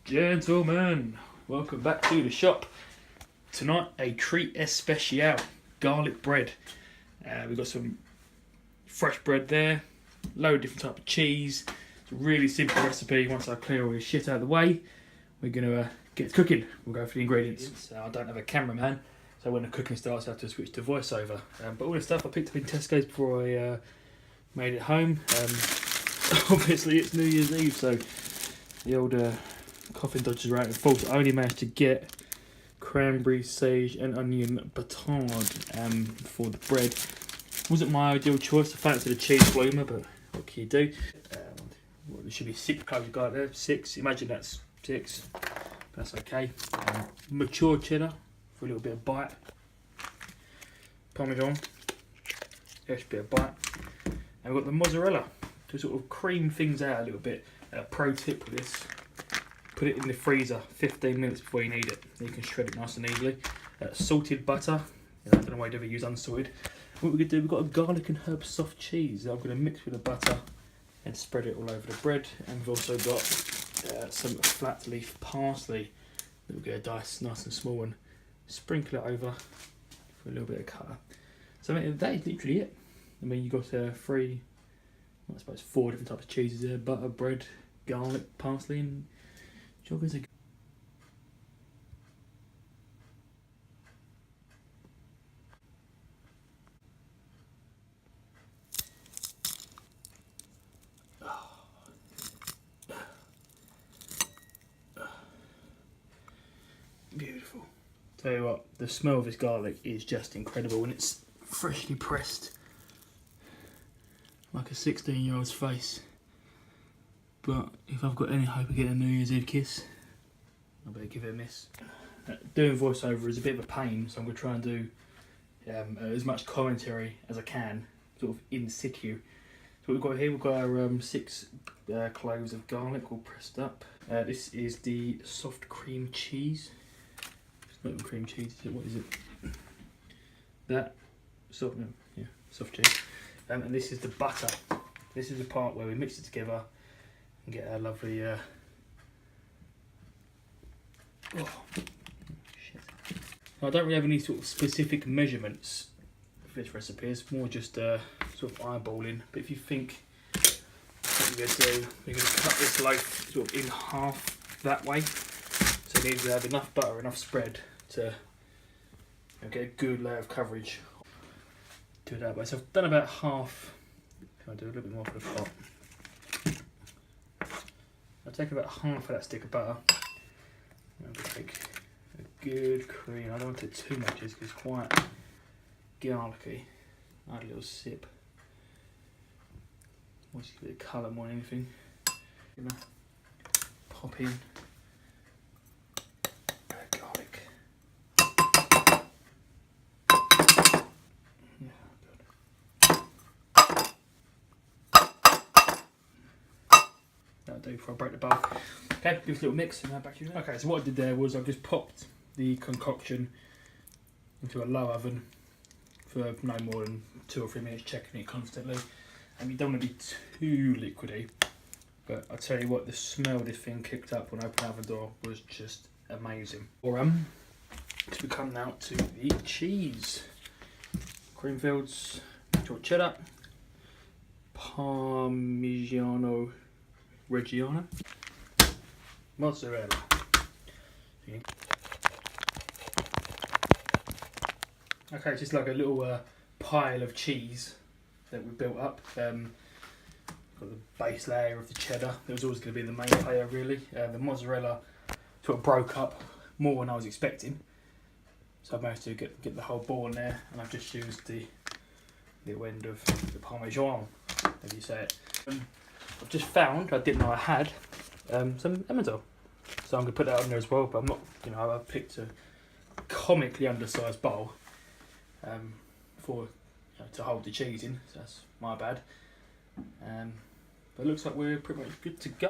Gentlemen, welcome back to the shop. Tonight, a treat especial, garlic bread. We've got some fresh bread there, load of different type of cheese. It's a really simple recipe. Once I clear all this shit out of the way, we're going to get cooking. We'll go for the ingredients. I don't have a cameraman, so when the cooking starts I have to switch to voiceover. But all the stuff I picked up in Tesco's before I made it home. Obviously it's New Year's Eve, so the old coffin dodgers are out in full. I only managed to get cranberry, sage and onion batard for the bread. Wasn't my ideal choice. I fancied a cheese bloomer, but what can you do? Well, there should be 6 cloves of garlic there. 6. Imagine that's 6. That's okay. Mature cheddar for a little bit of bite. Parmesan. Extra bit of bite. And we've got the mozzarella to sort of cream things out a little bit. Pro tip with this: put it in the freezer 15 minutes before you need it. Then you can shred it nice and easily. Salted butter. I don't know why I'd ever use unsalted. What we're going to do, we've got a garlic and herb soft cheese that I'm going to mix with the butter and spread it all over the bread. And we've also got some flat leaf parsley that we're going to dice nice and small and sprinkle it over for a little bit of colour. So I mean, that is literally it. I mean, you've got 3, I suppose 4 different types of cheeses there: butter, bread, garlic, parsley and joggers. Beautiful. Tell you what, the smell of this garlic is just incredible when it's freshly pressed. Like a 16-year-old's face. But if I've got any hope of getting a New Year's Eve kiss, I better give it a miss. Doing voiceover is a bit of a pain, so I'm going to try and do as much commentary as I can, sort of in situ. So what we've got here, we've got our 6 cloves of garlic all pressed up. This is the soft cream cheese. It's not even cream cheese, is it? What is it? That soft, no, yeah, soft cheese. And this is the butter. This is the part where we mix it together and get our lovely. Oh shit! I don't really have any sort of specific measurements for this recipe. It's more just sort of eyeballing. But if you think what we're going to do, we're going to cut this loaf sort of in half that way. So it needs to have enough butter, enough spread to get a good layer of coverage. Do it that way. So I've done about half. I'll do a little bit more for the pot. I'll take about half of that stick of butter. And I'll take a good cream. I don't want it too much because it's quite garlicky. Add a little sip. We'll just give it a colour more than anything. Gonna pop in garlic. That'll do before I break the bowl. Okay, give us a little mix and back to you. Okay, so what I did there was I just popped the concoction into a low oven for no more than 2 or 3 minutes, checking it constantly. And you don't want to be too liquidy, but I tell you what, the smell of this thing kicked up when I opened the oven door was just amazing. So we come now to the cheese. Creamfields, natural cheddar, Parmigiano Reggiano, mozzarella. Okay, it's just like a little pile of cheese that we built up. Got the base layer of the cheddar. It was always going to be the main layer, really. The mozzarella sort of broke up more than I was expecting, so I managed to get the whole ball in there, and I've just used the little end of the Parmesan, as you say it. I've just found, I didn't know I had, some Emmental. So I'm going to put that on there as well, but I'm not, I picked a comically undersized bowl to hold the cheese in, so that's my bad. But it looks like we're pretty much good to go.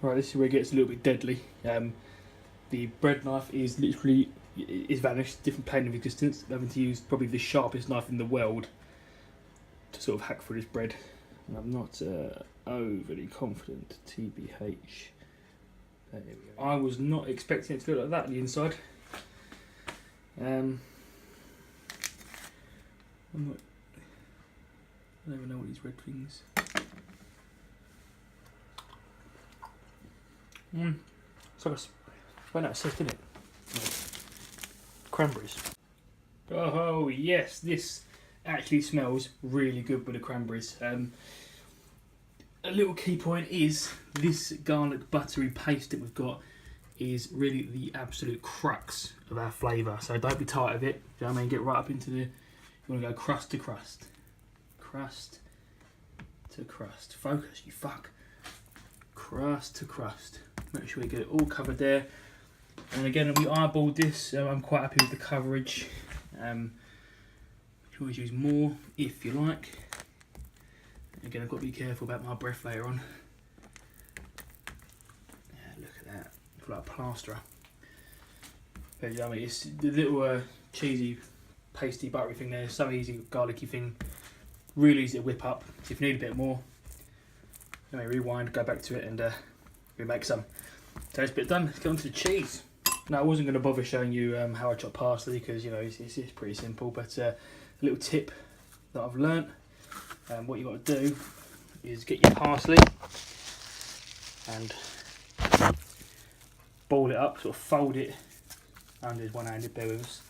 Right, this is where it gets a little bit deadly. The bread knife is literally vanished, different plane of existence. I'm having to use probably the sharpest knife in the world to sort of hack through this bread. And I'm not overly confident, TBH. There we go. I was not expecting it to look like that on the inside. I'm not, I don't even know what these red things. It's like a out of sift, isn't it? Cranberries. Oh yes, this actually smells really good with the cranberries. A little key point is this garlic buttery paste that we've got is really the absolute crux of our flavour. So don't be tight of it. Do you know what I mean? Get right up into the. You want to go crust to crust, crust to crust. Focus, you fuck. Crust to crust. Make sure we get it all covered there. And again, we eyeballed this, so I'm quite happy with the coverage. You can always use more if you like. Again, I've got to be careful about my breath later on. Yeah, look at that. I feel like a plasterer. But, you know, I mean, it's the little cheesy, pasty, buttery thing there. So easy, garlicky thing. Really easy to whip up. So if you need a bit more, let me rewind, go back to it, and we make some. So this bit done. Let's get on to the cheese. Now, I wasn't going to bother showing you how I chop parsley because, you know, it's pretty simple. But a little tip that I've learnt. What you've got to do is get your parsley and ball it up, sort of fold it. I'm just one-handed, bear with us.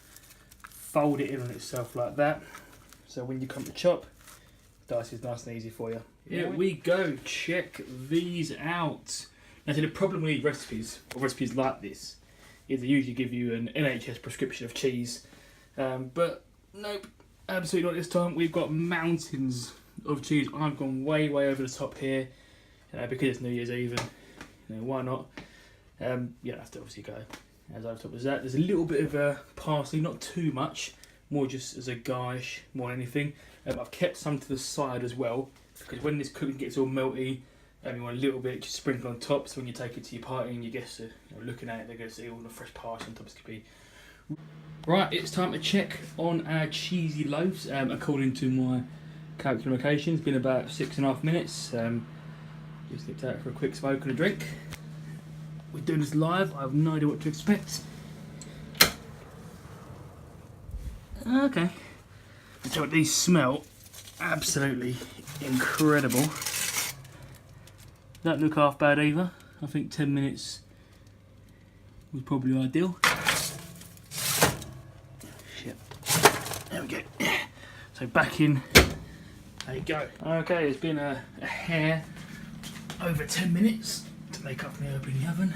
Fold it in on itself like that. So when you come to chop, dice is nice and easy for you. Here we go, check these out. Now, so the problem with recipes, or recipes like this, is they usually give you an NHS prescription of cheese. But nope, absolutely not this time. We've got mountains of cheese. I've gone way over the top here, because it's New Year's Eve, and why not? You have to obviously go as over top as that. There's a little bit of parsley, not too much, more just as a garnish more than anything. I've kept some to the side as well, because when this cooking gets all melty, you want a little bit just sprinkle on top, so when you take it to your party and your guests are looking at it, they're going to see all the fresh parsley on top. It's going to be right. It's time to check on our cheesy loaves. According to my calculation, it's been about 6.5 minutes. Just nipped out for a quick smoke and a drink. We're doing this live. I have no idea what to expect. Okay. So these smell absolutely incredible. Don't look half bad either. I think 10 minutes was probably ideal. Shit. There we go. So back in. There you go. Okay, it's been a hair over 10 minutes to make up my open the oven.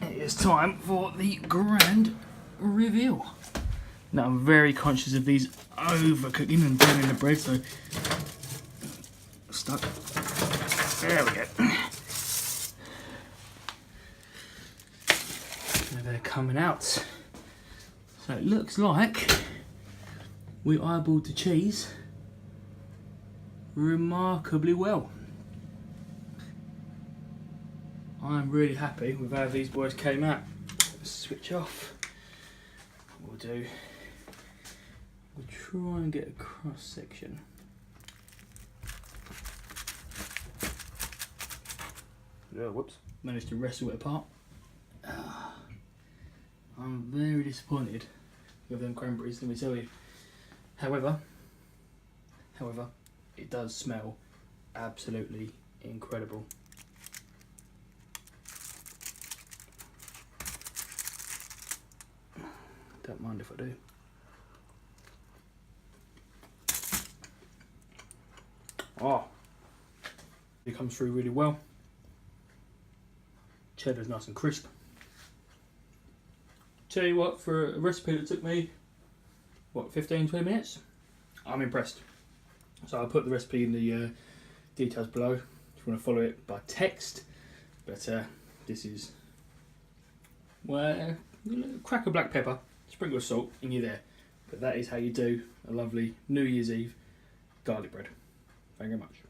It is time for the grand reveal. Now I'm very conscious of these overcooking and burning the bread, so stuck. There we go. So they're coming out. So it looks like we eyeballed the cheese remarkably well. I'm really happy with how these boys came out. Let's switch off. What we'll do, we'll try and get a cross section. Oh, whoops, managed to wrestle it apart. I'm very disappointed with them cranberries, let me tell you. However, it does smell absolutely incredible. Don't mind if I do. Oh, it comes through really well. Cheddar's nice and crisp. Tell you what, for a recipe that took me, 15-20 minutes, I'm impressed. So I'll put the recipe in the details below if you want to follow it by text. But this is, well, crack of black pepper, sprinkle of salt, and you're there. But that is how you do a lovely New Year's Eve garlic bread. Thank you very much.